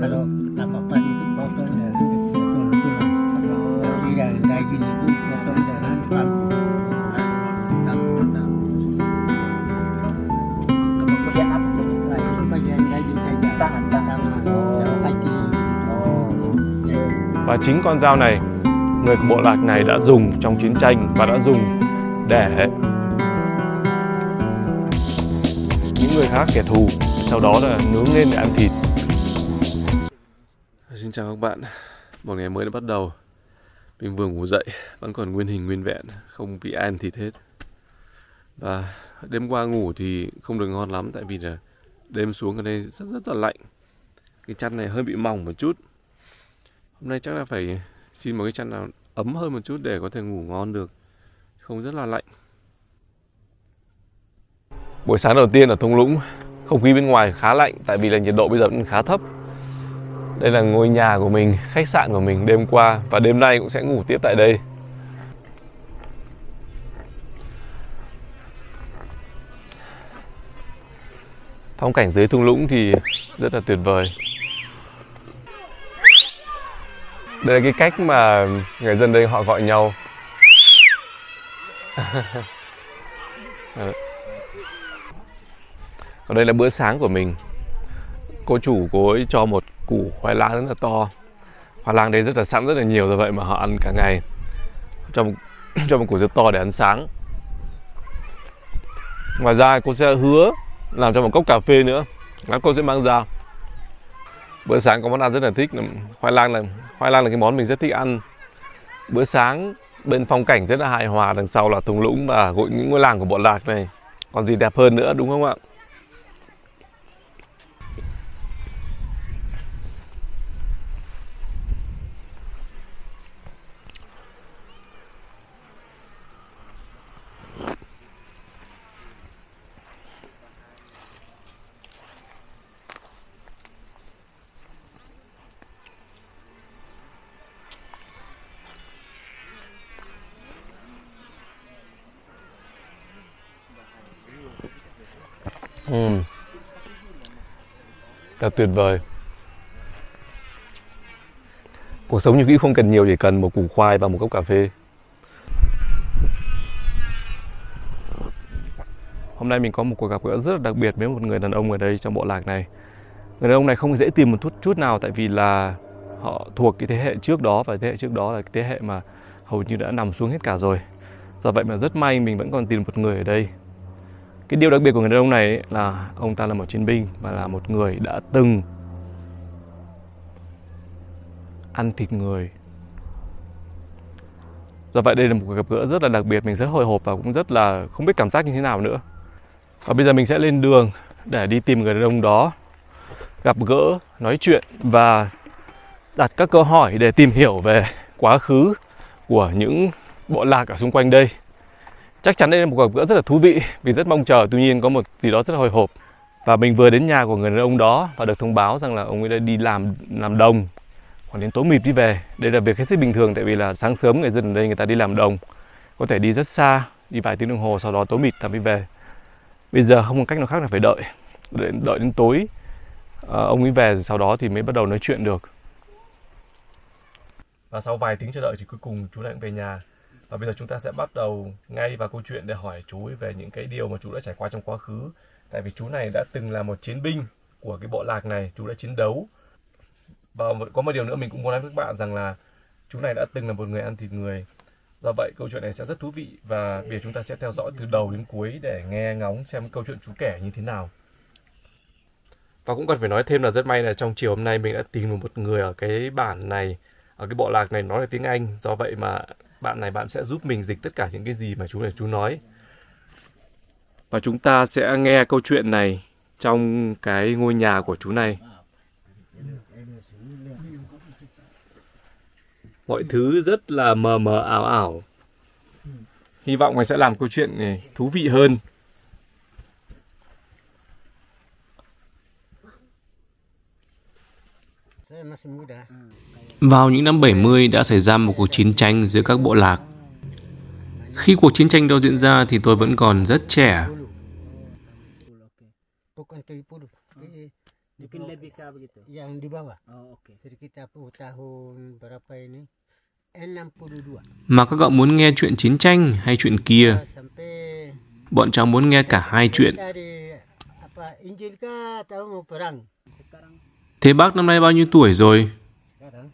Kalau tak apa-apa itu potong dan tulang. Tapi yang daging itu potong dengan bambu. Kemudian apa pun itu? Nah, itu bagian daging saja. Tangan. Jauh kaki gitu. Và chính con dao này, người của bộ lạc này đã dùng trong chiến tranh và đã dùng để những người khác kẻ thù, sau đó là nướng lên để ăn thịt. Xin chào các bạn, một ngày mới đã bắt đầu. Mình vừa ngủ dậy, vẫn còn nguyên hình nguyên vẹn, không bị ai ăn thịt hết. Và đêm qua ngủ thì không được ngon lắm, tại vì là đêm xuống ở đây rất là lạnh. Cái chăn này hơi bị mỏng một chút. Hôm nay chắc là phải xin một cái chăn nào ấm hơn một chút để có thể ngủ ngon được, không rất là lạnh. Buổi sáng đầu tiên ở thung lũng, không khí bên ngoài khá lạnh tại vì là nhiệt độ bây giờ vẫn khá thấp. Đây là ngôi nhà của mình, khách sạn của mình đêm qua và đêm nay cũng sẽ ngủ tiếp tại đây. Phong cảnh dưới thung lũng thì rất là tuyệt vời. Đây là cái cách mà người dân đây họ gọi nhau. Còn đây là bữa sáng của mình. Cô chủ cô ấy cho một củ khoai lang rất là to. Khoai lang đây rất là sẵn rất là nhiều, rồi vậy mà họ ăn cả ngày. Cho một củ rất to để ăn sáng. Ngoài ra cô sẽ hứa làm cho một cốc cà phê nữa. Lát cô sẽ mang ra. Bữa sáng có món ăn rất là thích. Khoai lang là cái món mình rất thích ăn. Bữa sáng bên phong cảnh rất là hài hòa, đằng sau là thung lũng và những ngôi làng của bộ lạc này. Còn gì đẹp hơn nữa đúng không ạ? Thật tuyệt vời. Cuộc sống nhiều khi không cần nhiều, chỉ cần một củ khoai và một cốc cà phê. Hôm nay mình có một cuộc gặp gỡ rất là đặc biệt với một người đàn ông ở đây trong bộ lạc này. Người đàn ông này không dễ tìm một chút nào tại vì là họ thuộc cái thế hệ trước đó, và thế hệ trước đó là cái thế hệ mà hầu như đã nằm xuống hết cả rồi. Do vậy mà rất may mình vẫn còn tìm một người ở đây. Cái điều đặc biệt của người đàn ông này ấy là ông ta là một chiến binh và là một người đã từng ăn thịt người. Do vậy đây là một cuộc gặp gỡ rất là đặc biệt, mình rất hồi hộp và cũng rất là không biết cảm giác như thế nào nữa. Và bây giờ mình sẽ lên đường để đi tìm người đàn ông đó, gặp gỡ, nói chuyện và đặt các câu hỏi để tìm hiểu về quá khứ của những bộ lạc ở xung quanh đây. Chắc chắn đây là một cuộc gặp gỡ rất là thú vị, vì rất mong chờ, tuy nhiên có một gì đó rất là hồi hộp. Và mình vừa đến nhà của người đàn ông đó và được thông báo rằng là ông ấy đã đi làm đồng, còn đến tối mịt đi về. Đây là việc hết sức bình thường, tại vì là sáng sớm người dân ở đây người ta đi làm đồng, có thể đi rất xa, đi vài tiếng đồng hồ, sau đó tối mịt ta mới về. Bây giờ không có cách nào khác là phải đợi đến tối ông ấy về, sau đó thì mới bắt đầu nói chuyện được. Và sau vài tiếng chờ đợi thì cuối cùng chú lại về nhà. Và bây giờ chúng ta sẽ bắt đầu ngay vào câu chuyện để hỏi chú ấy về những cái điều mà chú đã trải qua trong quá khứ. Tại vì chú này đã từng là một chiến binh của cái bộ lạc này, chú đã chiến đấu. Và có một điều nữa mình cũng muốn nói với các bạn rằng là chú này đã từng là một người ăn thịt người. Do vậy câu chuyện này sẽ rất thú vị và bây giờ chúng ta sẽ theo dõi từ đầu đến cuối để nghe ngóng xem câu chuyện chú kể như thế nào. Và cũng cần phải nói thêm là rất may là trong chiều hôm nay mình đã tìm được một người ở cái bản này, ở cái bộ lạc này nói là tiếng Anh. Do vậy mà bạn sẽ giúp mình dịch tất cả những cái gì mà chú nói. Và chúng ta sẽ nghe câu chuyện này trong cái ngôi nhà của chú này. Mọi thứ rất là mờ mờ ảo ảo. Hy vọng mình sẽ làm câu chuyện này thú vị hơn. Vào những năm 70 đã xảy ra một cuộc chiến tranh giữa các bộ lạc. Khi cuộc chiến tranh đó diễn ra thì tôi vẫn còn rất trẻ. Bikin lebih ke begitu. yang di bawah. Oh, oke. Jadi kita tahun berapa ini? 62. Mà các cậu muốn nghe chuyện chiến tranh hay chuyện kia? Sampai Bọn cháu muốn nghe cả hai chuyện. dari apa Injil kah tahu mau perang? Thế bác năm nay bao nhiêu tuổi rồi? Sekarang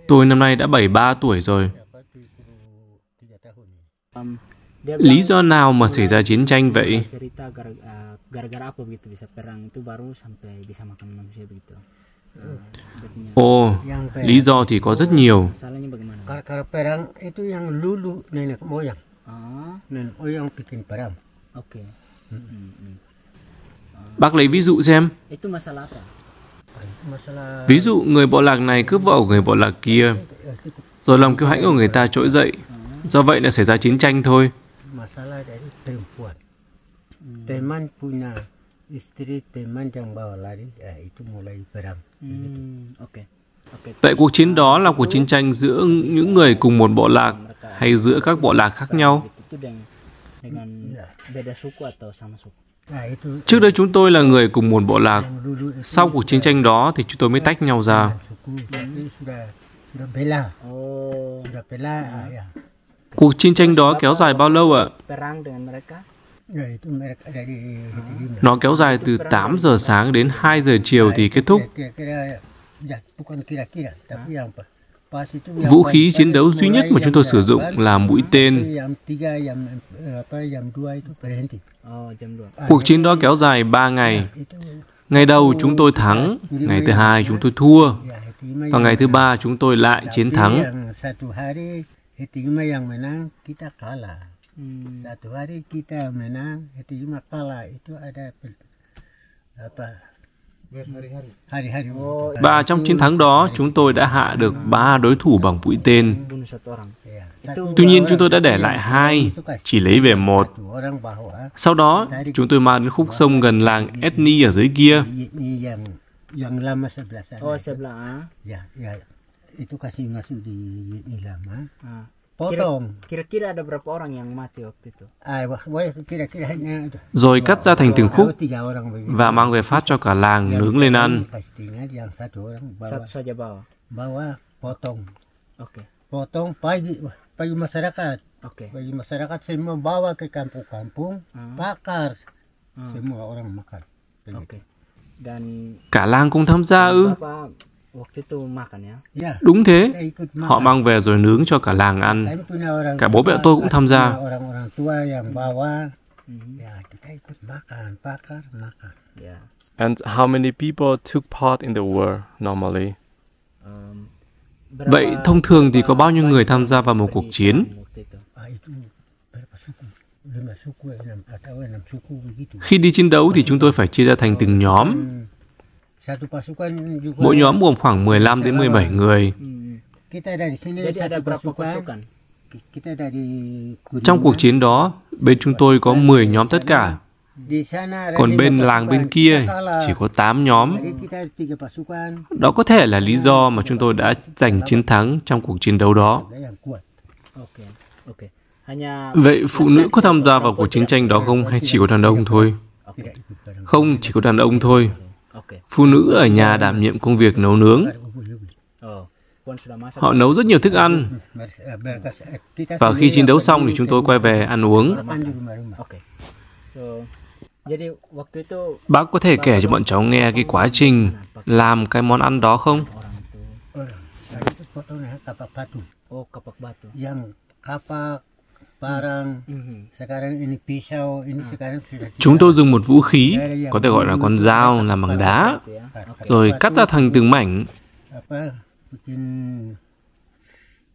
Tôi năm nay đã 73 tuổi rồi. apa 3 tahun ini. Dia Lý do nào mà xảy ra chiến tranh vậy? cerita gara-gara apa begitu bisa perang itu baru sampai bisa makan manusia begitu. Dia punya Ồ, Yang perang. lý do thì có rất nhiều. salahnya bagaimana? Kalau perang itu yang lulu nenek moyang. Oh, Nenek moyang bikin perang. oke. Bác lấy ví dụ xem. Itu masalah apa? Masalah Ví dụ người bộ lạc này cướp vợ của người bộ lạc kia, rồi lòng kiêu hãnh của người ta trỗi dậy. Do vậy là xảy ra chiến tranh thôi. masalah dari perempuan. Teman punya istri, teman yang bawa lari, itu mulai perang. Oke. Oke. Vậy cuộc chiến đó là cuộc chiến tranh giữa những người cùng một bộ lạc hay giữa các bộ lạc khác nhau? Itu dengan beda suku atau sama suku? Itu Trước đây chúng tôi là người cùng một bộ lạc. yang dulu itu Sau cuộc chiến tranh đó thì chúng tôi mới tách nhau ra. suku, tapi sudah bela, Oh, sudah bela, ya. Cuộc chiến tranh đó kéo dài bao lâu ạ? perang dengan mereka? Ya itu mereka dari Hitigim. Nó kéo dài từ 8 giờ sáng đến 2 giờ chiều thì kết thúc. Kira-kira, ya, bukan kira-kira, tapi yang pas itu yang Vũ khí chiến đấu duy nhất mà chúng tôi sử dụng là mũi tên. Yang 3, yang 2 itu berhenti. Oh, jam 2. Cuộc chiến đó kéo dài 3 ngày. Itu Ngày đầu chúng tôi thắng, ngày thứ hai chúng tôi thua, ya Hitigim và ngày thứ ba chúng tôi lại chiến thắng. yang satu hari Hitigim yang menang, kita kalah. Satu hari kita menang, Hitigim kalah. Itu ada apa? Hari-hari. Oh, Và trong chiến thắng đó, chúng tôi đã hạ được 3 đối thủ bằng mũi tên. bunuh satu orang. Ya. Tuy nhiên chúng tôi đã để lại 2, chỉ lấy về 1. Satu orang bawa Sau đó, chúng tôi mang đến khúc sông gần làng Etni ở dưới kia. ini yang lama sebelah sana. Oh, sebelah. Ya, ya. Itu kasih masuk di ini lama. Ah. Potong. Kira-kira ada berapa orang yang mati waktu itu? Wah, kira-kira hanya Rồi cắt ra thành từng khúc tahu 3 orang begitu. và mang về phát cho cả làng nướng lên ăn. Kasih tinggal yang satu orang Satu saja bawa. bawa potong. Oke. Potong bagi masyarakat. Oke. Bagi masyarakat semua bawa ke kampung-kampung, bakar. Semua orang makan. Begitu. Oke. Dan Cả làng cùng tham gia ư? Bapak waktu itu makan ya? Ya. Đúng thế. Kita ikut makan. Họ mang về rồi nướng cho cả làng ăn. Kami punya orang Cả bố mẹ tôi cũng tham gia. Orang-orang tua yang bawa. Ya, kita ikut makan, bakar, makan. Ya. And how many people took part in the war normally? Vậy thông thường thì có bao nhiêu người tham gia vào một cuộc chiến? Waktu itu. Itu berapa suku? 5 suku, 6 atau 6 suku begitu. Khi đi chiến đấu thì chúng tôi phải chia ra thành từng nhóm. Satu pasukan juga. Mỗi nhóm gồm khoảng 15 đến 17 người. Kita dari sini Jadi ada satu berapa pasukan. pasukan? Kita dari Kuningan. Trong cuộc chiến đó, bên chúng tôi có 10 nhóm tất cả. Di sana ada Còn 5 bên làng bên pasukan. kia Kita kalah. chỉ có 8 nhóm. Jadi kita 3 pasukan. Đó có thể là lý do mà chúng tôi đã giành chiến thắng trong cuộc chiến đấu đó. Ada yang kuat. Oke. Oke. Hanya Vậy phụ nữ có tham gia vào cuộc chiến tranh đó không hay chỉ có đàn ông thôi? Tidak ikut bareng. Không, chỉ có đàn ông thôi. oke. Phụ nữ ở nhà đảm nhiệm công việc nấu nướng. Oh. Puan sudah masak. Họ nấu rất nhiều thức ăn. Kita Và khi chiến đấu xong thì chúng tôi quay về ăn uống. makan di rumah-rumah. Oke. So, jadi waktu itu Bác có thể kể cho bọn cháu nghe cái quá trình làm cái món ăn đó không? orang itu Itu fotonya kapak batu. oh kapak batu. Yang kapak, parang, sekarang ini pisau, ini sekarang sudah Chúng tôi dùng một vũ khí, có thể gọi là con dao làm bằng đá, Itu ya. Oke. rồi cắt ra thành từng mảnh. apa bikin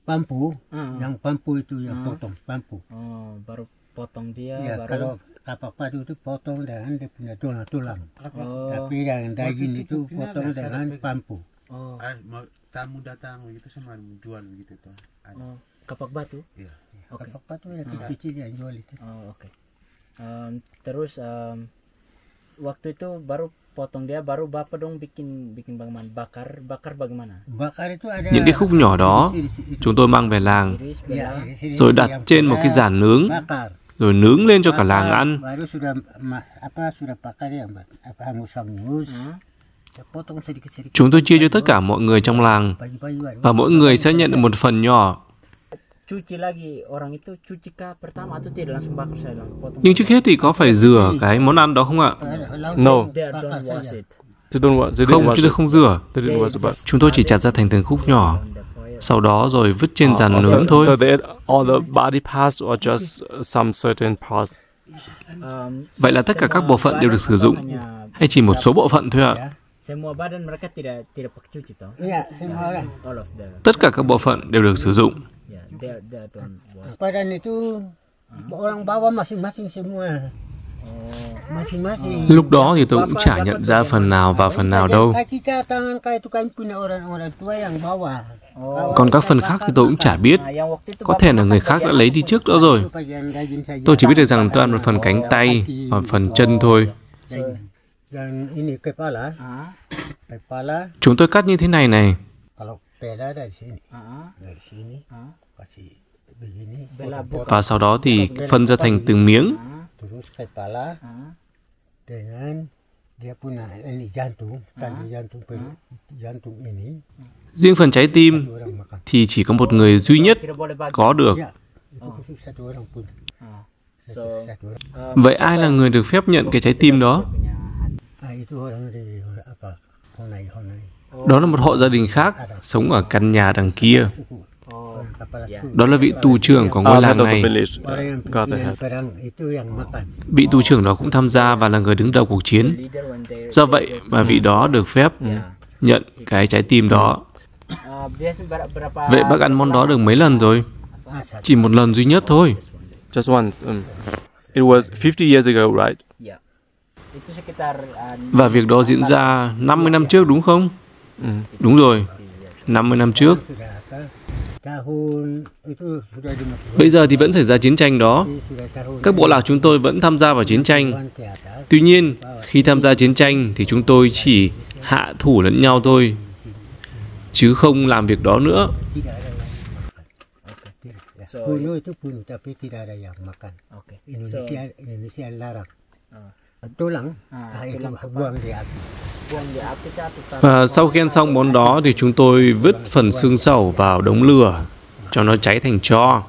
pampu, yang pampu itu yang potong pampu. Oh, baru potong dia Ya, baru kalau kapak batu itu potong dengan dia punya tulang-tulang. oh. Tapi yang daging itu potong dengan pampu. Oh. Tamu datang begitu sama jual gitu tuh. Oh, kapak batu. Iya. Oke. Kapak batu yang kecil-kecil yang jual itu. Oh, oke. Terus waktu itu baru potong dia baru Bapak dong bikin bagaimana? Bakar bagaimana? Bakar itu ada Những cái khúc nhỏ đó chúng tôi mang về làng, Iris ya, belah. di sini rồi đặt yang trên một cái belah, giàn nướng, bakar. rồi nướng lên cho cả làng ăn. Baru sudah sudah pakai yang apa hangus-hangus. potong sedikit-sedikit. Chúng tôi chia cho tất cả mọi người trong làng Bagi-bagi. và mỗi người sẽ nhận được một phần nhỏ. Cuci lagi orang itu cuci kah pertama atau tidak langsung bakar saya bilang potong. Nhưng trước hết thì có phải rửa cái món ăn đó không ạ? No. They don't wash it. They didn't Không, wash chúng tôi it. không rửa. They didn't wash it, but Chúng tôi chỉ chặt ra thành từng khúc nhỏ, sau đó rồi vứt trên giàn nướng thôi. So they ate all the body parts or just some certain parts? Vậy là tất cả các bộ phận đều được sử dụng, hay chỉ một số bộ phận thôi ạ? Semua badan mereka tidak pakai cuci toh. Iya, semua orang. All of them. Tất cả các bộ phận đều được sử dụng. Yeah, they don't wash. Badan itu orang bawa masing-masing semua. Masing-masing. Lúc đó thì tôi cũng chả nhận ra phần nào vào phần nào đâu. Kita tangan kaki itu kan punya orang-orang tua yang bawa. Còn các phần khác thì tôi cũng chả biết. Yang waktu itu Có thể là người khác đã lấy đi trước đó rồi. Bagian daging saja. Tôi chỉ biết được rằng tôi ăn một phần cánh tay và phần chân thôi. Dan ini kepala. Kepala Chúng tôi cắt như thế này này. kalau peda dari sini. Dari sini. Kasih begini. potong-potong. Và sau đó thì phân ra thành từng miếng. Terus kepala dengan dia punya ini jantung, tadi jantung perut, jantung ini Riêng phần trái tim orang makan. thì chỉ có một người duy nhất tidak boleh bagi. có được. Ya, itu khusus satu orang pun. So Satu orang. Vậy ai là người được phép nhận cái trái tim đó? Itu orang di apa? Honai. Đó là một hộ gia đình khác, sống ở căn nhà đằng kia. Orang kepala suku. Đó là vị tù trưởng của ngôi làng này. Orang yang perang itu yang makan. Vị tù trưởng đó cũng tham gia và là người đứng đầu cuộc chiến. leader when they Do vậy mà vị đó được phép nhận cái trái tim đó. biasa berapa. Vậy bác ăn món đó được mấy lần rồi? Chỉ một lần duy nhất thôi. Just once. It was 50 years ago, right? Ya. Itu sekitar Và việc đó diễn ra 50 năm trước đúng không? Đúng rồi, 50 năm trước. Tahun itu sudah 50. Bây giờ thì vẫn xảy ra chiến tranh đó. Sudah tahun. Các bộ lạc chúng tôi vẫn tham gia vào chiến tranh. Ke atas. Tuy nhiên, khi tham gia chiến tranh thì chúng tôi chỉ hạ thủ lẫn nhau thôi, chứ không làm việc đó nữa. Tidak ada yang makan. Tidak. Ya. So, Bunuh itu bunuh, tapi tidak ada yang makan. okay. Indonesia larang. Tulang, itu buang di api. Buang di api kah atau Và sau khi ăn xong món đó thì chúng tôi vứt phần xương sẩu vào đống lửa cho nó cháy thành tro.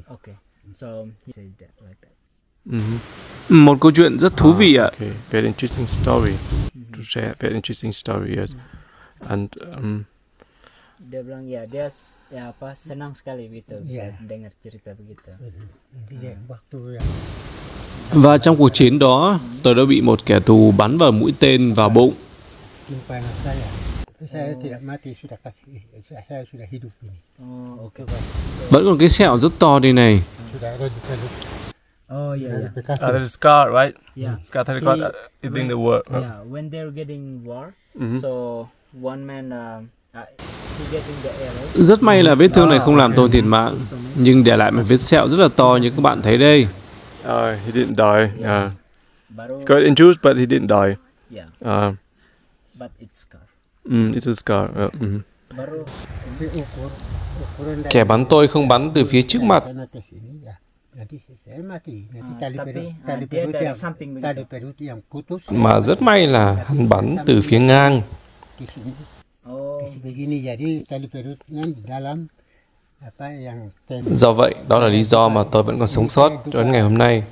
okay. So he said that like that. Một câu chuyện rất thú vị ạ. Okay, very interesting story to share. Very interesting story, yes. And Dia bilang ya dia apa senang sekali gitu bisa Yeah. dengar cerita begitu. Nanti ya, waktu yang Và trong cuộc chiến đó, tôi đã bị một kẻ thù bắn vào mũi tên vào bụng. simpanan saya. Saya tidak mati, sudah kasih. Saya sudah hidup ini. Oh, okay. Vẫn còn cái sẹo rất to đây này. Sudah ada di peluk. Oh yeah, yeah. Bekas. the scar, right? Yeah. Scar that got eating the world. Yeah, when they're getting war, so one man he getting the arrow. Rất may là vết thương này không làm tôi thiệt mạng, nhưng để lại một vết sẹo rất là to như các bạn thấy đây. He didn't die. Baru Got injured, but he didn't die. yeah, but it's scar. It's a scar. Baru Tapi ukuran Kẻ bắn tôi không bắn từ phía trước mặt, sana ke sini ya. Nanti saya mati. Nanti tapi tali dia dari samping begitu. perut yang putus mà rất may là hắn bắn từ phía ngang. ke sini. Oh, Begini jadi tali perutnya di dalam apa yang tem. Do vậy, đó là lý do mà tôi vẫn còn sống sót cho đến ngày hôm nay.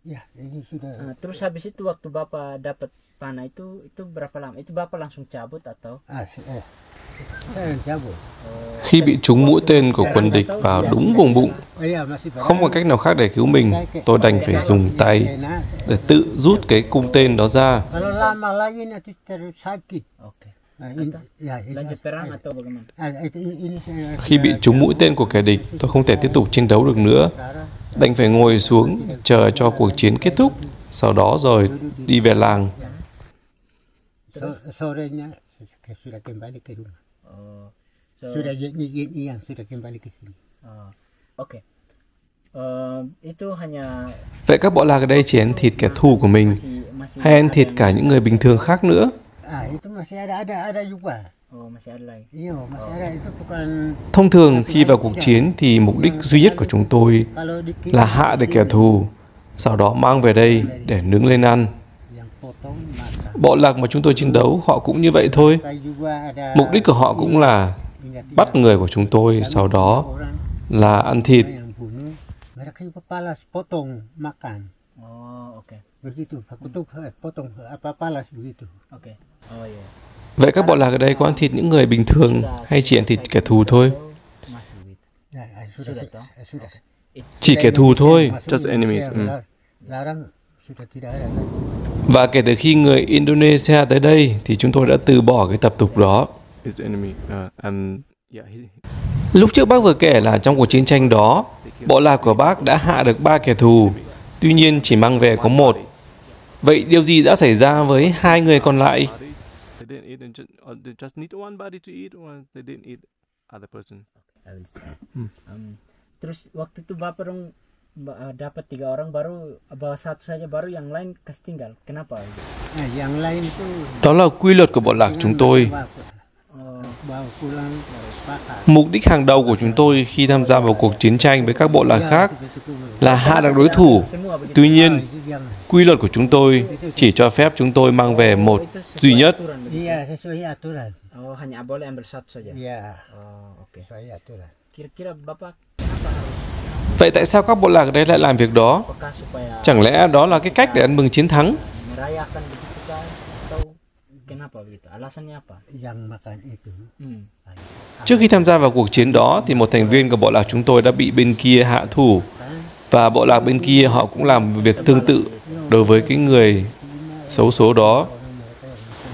Ya, ini sudah terus habis itu waktu Bapak dapat panah itu berapa lama? Itu Bapak langsung cabut atau? saya yang cabut. Khi bị trúng mũi tên của quân địch vào đúng vùng bụng, Iya, masih không có cách nào khác để cứu mình, tôi đành phải dùng tay để tự rút cái cung tên đó ra. Kalau lama lagi nanti terus sakit. Okay. Lanjut perang atau bagaimana? Ini saya Khi bị trúng mũi tên của kẻ địch, tôi không thể tiếp tục chiến đấu được nữa. Đành phải ngồi xuống chờ cho cuộc chiến kết thúc, sau đó rồi đi về làng. sorenya sudah kembali ke rumah. Sudah ini yang sudah kembali ke sini. Oke. Itu hanya Vậy các bộ lạc ở đây chỉ ăn thịt kẻ thù của mình, hay ăn thịt cả những người bình thường khác nữa? Itu masih ada juga. masih ada lagi. Iya, masih ada, itu bukan. Thông thường khi vào cuộc chiến thì mục đích duy nhất của chúng tôi là hạ được kẻ thù, sau đó mang về đây để nướng lên ăn. Yang potong makan. Bộ lạc mà chúng tôi chiến đấu họ cũng như vậy thôi. Mục đích của họ cũng là bắt người của chúng tôi, sau đó là ăn thịt. Mereka palas potong makan. Oh, oke. Begitu, kutuk potong apa palas begitu. Oke. Oh iya. Vậy các bộ lạc ở đây có ăn thịt những người bình thường hay chỉ ăn thịt kẻ thù thôi? Ya, sudah. Chỉ kẻ thù thôi. Just enemies. Larang sudah tidak ada. Và kể từ khi người Indonesia tới đây thì chúng tôi đã từ bỏ cái tập tục đó. His enemy. Lúc trước bác vừa kể là trong cuộc chiến tranh đó, bộ lạc của bác đã hạ được 3 kẻ thù, tuy nhiên chỉ mang về có 1. Vậy điều gì đã xảy ra với 2 người còn lại? Terus waktu itu Bapak dong dapat 3 orang baru bawa satu saja baru yang lain kasih tinggal. Kenapa? Yang lain itu Đó là quy luật của bộ lạc chúng tôi. bawa pulang bakar. Mục đích hàng đầu của chúng tôi khi tham gia vào cuộc chiến tranh với các bộ lạc khác là hạ được đối thủ. Tuy nhiên, quy luật của chúng tôi chỉ cho phép chúng tôi mang về 1 duy nhất. Iya, sesuai aturan. Oh, hanya boleh ambil satu saja. Iya. Oh, oke. Sesuai aturan. Kira-kira Bapak kenapa harus Vậy tại sao các bộ lạc ở đây lại làm việc đó? apakah supaya Chẳng lẽ đó là cái cách để ăn mừng chiến thắng? merayakan begitu kah atau kenapa begitu? Alasannya apa? Yang makan itu. Trước khi tham gia vào cuộc chiến đó thì một thành viên của bộ lạc chúng tôi đã bị bên kia hạ thủ. Và bộ lạc bên kia họ cũng làm việc tương tự đối với cái người xấu số đó.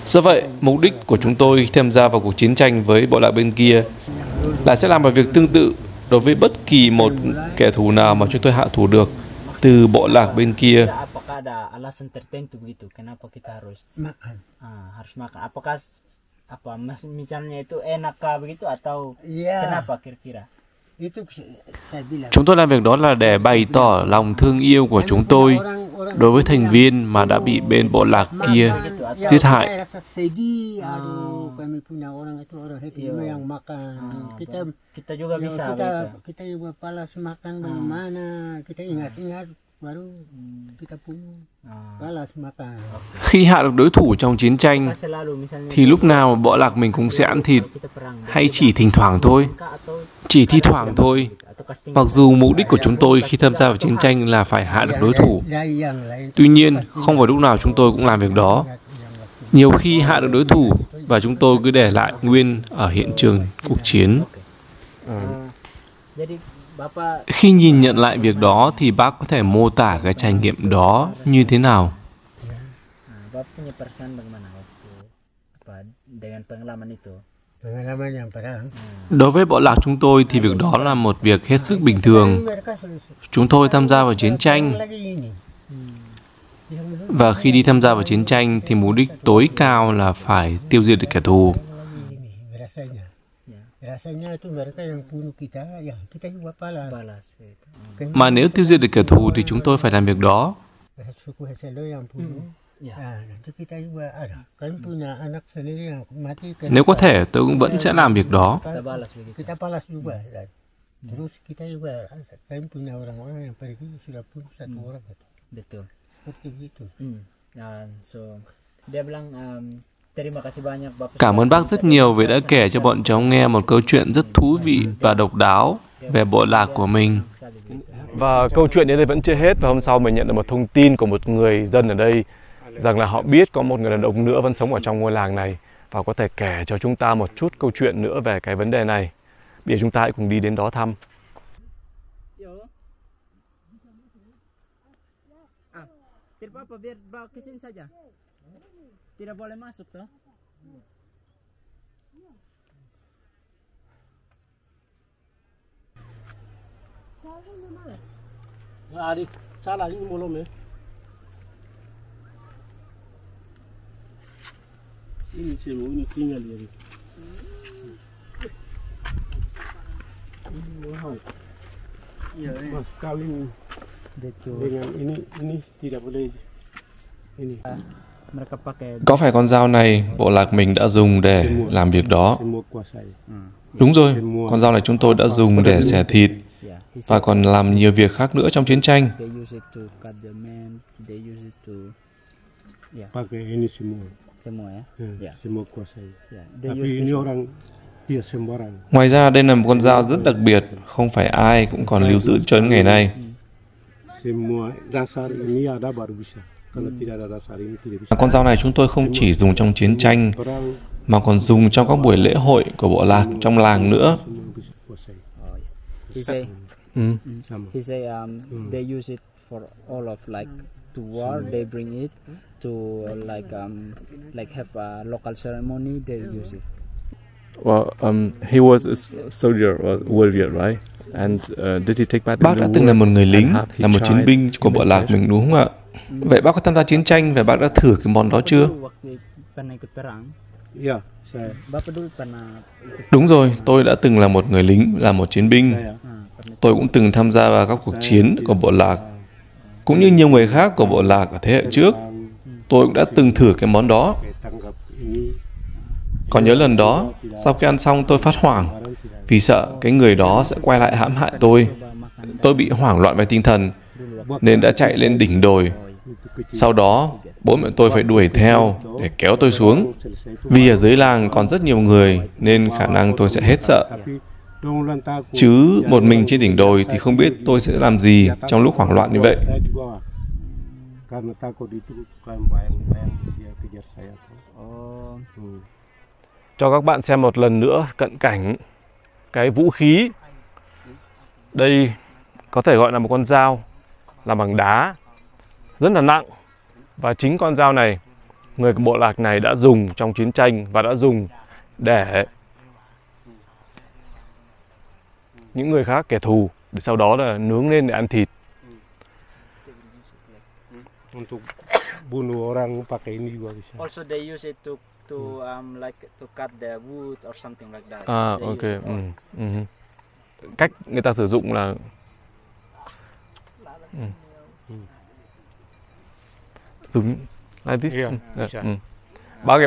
Do vậy, mục đích của chúng tôi khi tham gia vào cuộc chiến tranh với bộ lạc bên kia là sẽ làm một việc tương tự đối với bất kỳ một kẻ thù nào mà chúng tôi hạ thủ được từ bộ lạc bên kia. Apakah ada alasan tertentu begitu? Kenapa kita harus Makan. harus makan? Apakah apa misalnya itu enakkah begitu atau Iya. kenapa kira-kira? Itu saya bilang. Chúng tôi làm việc đó là để bày tỏ lòng thương yêu của chúng tôi đối với thành viên mà đã bị bên bộ lạc kia giết hại. Rasa sedih, aduh, kami punya orang itu orang Hetiima yang makan. Kita juga bisa begitu. Kita juga palas makan bagaimana? Kita ingat-ingat baru kita punya palas makan. Khi hạ được đối thủ trong chiến tranh Selalu misalnya thì lúc nào bộ lạc mình cũng sẽ ăn thịt, kita perang hay chỉ thỉnh thoảng thôi? atau Chỉ thi thoảng thôi. atau casting Mặc dù mục đích của chúng tôi khi tham gia vào chiến tranh là phải hạ được đối thủ. Dari yang lain. Tuy nhiên, không phải lúc nào chúng tôi cũng làm việc đó. Nhiều khi hạ được đối thủ và chúng tôi cứ để lại nguyên ở hiện trường cuộc chiến. Jadi Bapak Khi nhìn nhận lại việc đó thì bác có thể mô tả cái trải nghiệm đó như thế nào? Bapak punya perasaan bagaimana waktu apa dengan pengalaman itu? Pengalaman yang perang. Đối với bộ lạc chúng tôi thì việc đó là một việc hết sức bình thường. Chúng tôi tham gia vào chiến tranh Lagi ini. và khi đi tham gia vào chiến tranh thì mục đích tối cao là phải tiêu diệt được kẻ thù. Rasanya. Rasanya itu mereka yang bunuh kita, ya kita juga palas. Balas begitu. Mà nếu tiêu diệt được kẻ thù thì chúng tôi phải làm việc đó. Suku Heselo yang bunuh. Ya. Nanti kita juga ada. Kan punya anak sendiri yang mati. Nếu có thể tôi cũng vẫn sẽ làm việc đó. Kita balas begitu. Kita palas juga. Terus kita juga kan punya orang-orang yang pergi sudah bunuh satu orang. Betul. Seperti begitu. So dia bilang terima kasih banyak Bapak. Cảm ơn bác rất nhiều vì đã kể cho bọn cháu nghe một câu chuyện rất thú vị và độc đáo về bộ lạc của mình. Và câu chuyện đến đây vẫn chưa hết, và hôm sau mình nhận được một thông tin của một người dân ở đây rằng là họ biết có một người đàn ông nữa vẫn sống ở trong ngôi làng này và có thể kể cho chúng ta một chút câu chuyện nữa về cái vấn đề này. Bây giờ chúng ta hãy cùng đi đến đó thăm. Tidak apa-apa, biar bawa ke sini saja. Tidak boleh masuk toh. Ari, salah ini belum ya. Ini semua ini tinggal ya. Ini mau. Iya, mas kawin dengan ini tidak boleh ini. Mereka pakai Có phải con dao này bộ lạc mình đã dùng để làm việc đó? Semua kuasai. Đúng rồi, con dao này chúng tôi đã dùng để xẻ thịt và còn làm nhiều việc khác nữa trong chiến tranh. they use it to cut the man, they use it to pakai ini semua. Semua ya. Yeah. Semua kuasai. Yeah. They Tapi use ini this one. orang tidak sembarang. Ngoài ra đây là một con dao rất đặc biệt, không phải ai cũng còn lưu giữ cho đến ngày nay. Semua dasar ini ada baru bisa. Kalau tidak ada dasar ini tidak bisa. Con dao này chúng tôi không chỉ dùng trong chiến tranh mà còn dùng trong các buổi lễ hội của bộ lạc trong làng nữa. He say, he say they use it for all of like to war. They bring it to like have a local ceremony. They use it. Well, he was a soldier or warrior, right? And did he take part in Bác the đã war? từng là một người lính, And have he là một chiến tried binh của bộ lạc imitation? mình đúng không ạ? Vậy bác có tham gia chiến tranh và bác đã thử cái món đó chưa? Waktu pernah ikut perang. Ya, saya. Bapak dulu pernah ikut. Đúng rồi, tôi đã từng là một người lính, là một chiến binh. Tôi cũng từng tham gia vào các cuộc chiến của bộ lạc. Cũng như nhiều người khác của bộ lạc ở thế hệ trước, tôi cũng đã từng thử cái món đó. Tanggap ini. Còn nhớ lần đó, sau khi ăn xong tôi phát hoảng vì sợ cái người đó sẽ quay lại hãm hại tôi. Tôi bị hoảng loạn về tinh thần nên đã chạy lên đỉnh đồi. Sau đó, bố mẹ tôi phải đuổi theo để kéo tôi xuống. Vì ở dưới làng còn rất nhiều người nên khả năng tôi sẽ hết sợ. Chứ một mình trên đỉnh đồi thì không biết tôi sẽ làm gì trong lúc hoảng loạn như vậy. Karena takut itu kan bayang-bayang dia kejar saya. Cho các bạn xem một lần nữa cận cảnh cái vũ khí. Đây có thể gọi là một con dao làm bằng đá, rất là nặng. Và chính con dao này, người bộ lạc này đã dùng trong chiến tranh và đã dùng để những người khác, kẻ thù, để sau đó là nướng lên để ăn thịt. Untuk bunuh orang pakai ini juga bisa. Also they use it to like to cut the wood or something like that. À, They ok. use it. Cách người ta sử dụng là dùng like this. Iya, bisa. Bác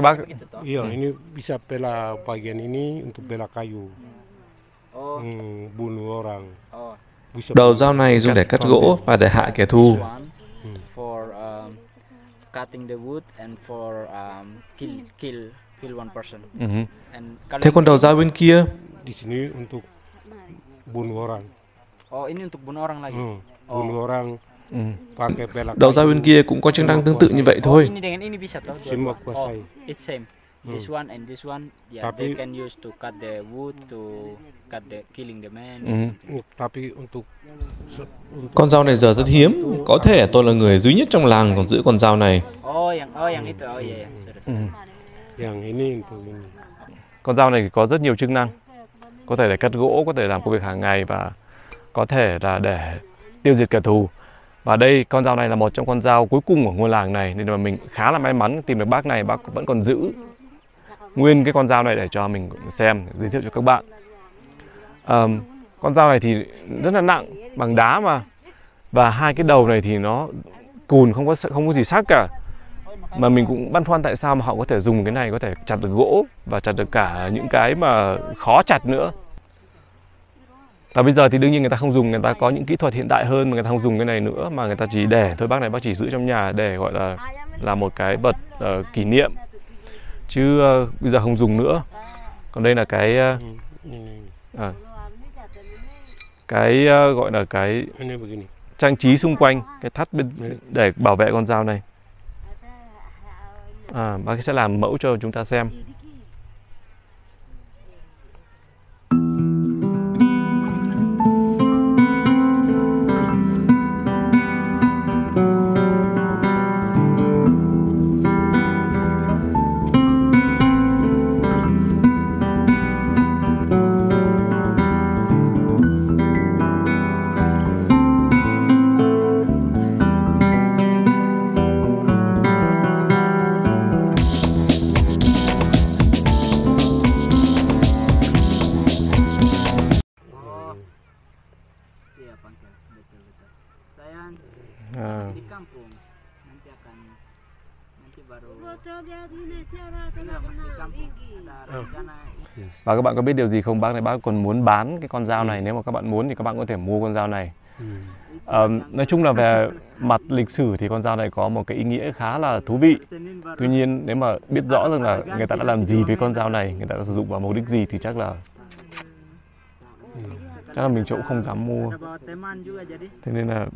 Iya, ini bisa bela bagian ini untuk bela kayu. Oh, Bunuh orang. oh. Bisa Đầu dao này dùng để cắt gỗ và để hạ kẻ thù. This one for cutting the wood and for kill one person. And Thế còn đầu dao bên kia? di sini untuk bunuh orang. Oh, ini untuk bunuh orang lagi. Bunuh orang pakai bela. Đầu dao bên kia cũng có chức năng tương tự như vậy thôi. Ini dengan ini bisa toh? Semua kuasai. It's same. This one and this one, yeah, they can use to cut the wood, to cut the killing the man. Tapi untuk Con dao này giờ rất hiếm. Có thể tôi là người duy nhất trong làng còn giữ con dao này. Oh, yang itu. Oh iya, yeah. yang ini untuk ini. Con dao này có rất nhiều chức năng. Có thể để cắt gỗ, có thể làm công việc hàng ngày và có thể là để tiêu diệt kẻ thù. Và đây, con dao này là một trong con dao cuối cùng của ngôi làng này, nên là mình khá là may mắn tìm được bác này. Bác vẫn còn giữ nguyên cái con dao này để cho mình xem, giới thiệu cho các bạn. Con dao này thì rất là nặng, bằng đá mà. Và hai cái đầu này thì nó cùn, không có gì sắc cả. Mà mình cũng băn khoăn tại sao mà họ có thể dùng cái này, có thể chặt được gỗ và chặt được cả những cái mà khó chặt nữa. Và bây giờ thì đương nhiên người ta không dùng, người ta có những kỹ thuật hiện đại hơn mà người ta không dùng cái này nữa, mà người ta chỉ để thôi. Bác này bác chỉ giữ trong nhà để gọi là một cái vật kỷ niệm, chứ bây giờ không dùng nữa. Còn đây là cái gọi là cái trang trí xung quanh cái thắt bên để bảo vệ con dao này. Bác sẽ làm mẫu cho chúng ta xem. Di kampung nanti baru ada rencana. Và các bạn có biết điều gì không? Bác này bác còn muốn bán cái con dao này. Nếu mà các bạn muốn thì các bạn có thể mua con dao này Nói chung là về mặt lịch sử thì con dao này có một cái ý nghĩa khá là thú vị. Tuy nhiên nếu mà biết rõ rằng là người ta đã làm gì với con dao này, người ta đã sử dụng vào mục đích gì thì chắc là mình cũng không dám mua. Thế nên là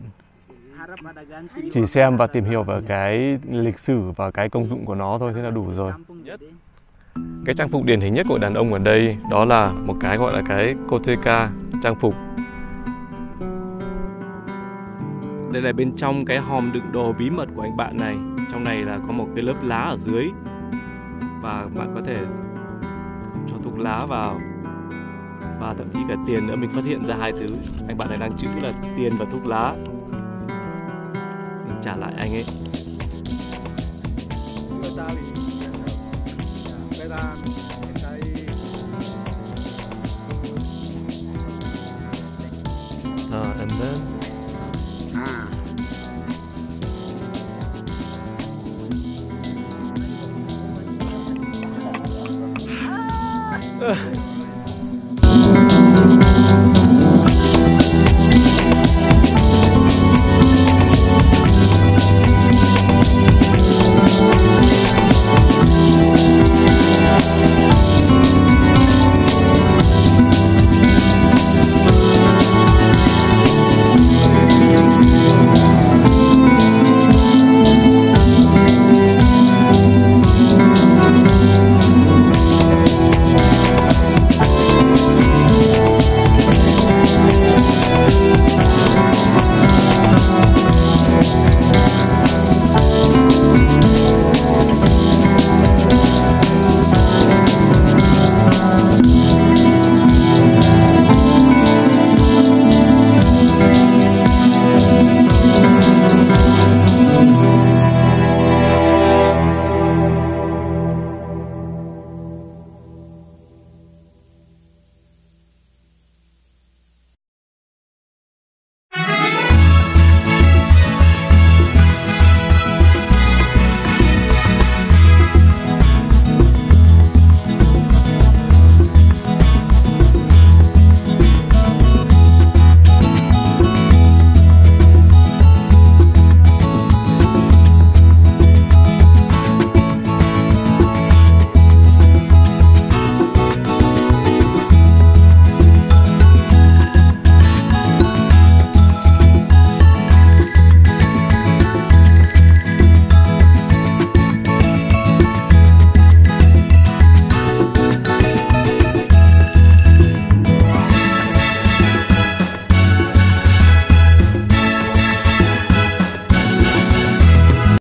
chỉ xem và tìm hiểu về cái lịch sử và cái công dụng của nó thôi, thế là đủ rồi. Cái trang phục điển hình nhất của đàn ông ở đây đó là một cái gọi là cái koteka, trang phục. Đây là bên trong cái hòm đựng đồ bí mật của anh bạn này. Trong này là có một cái lớp lá ở dưới và bạn có thể cho thuốc lá vào và thậm chí cả tiền nữa. Mình phát hiện ra hai thứ anh bạn này đang trữ là tiền và thuốc lá. Mình trả lại anh ấy. And then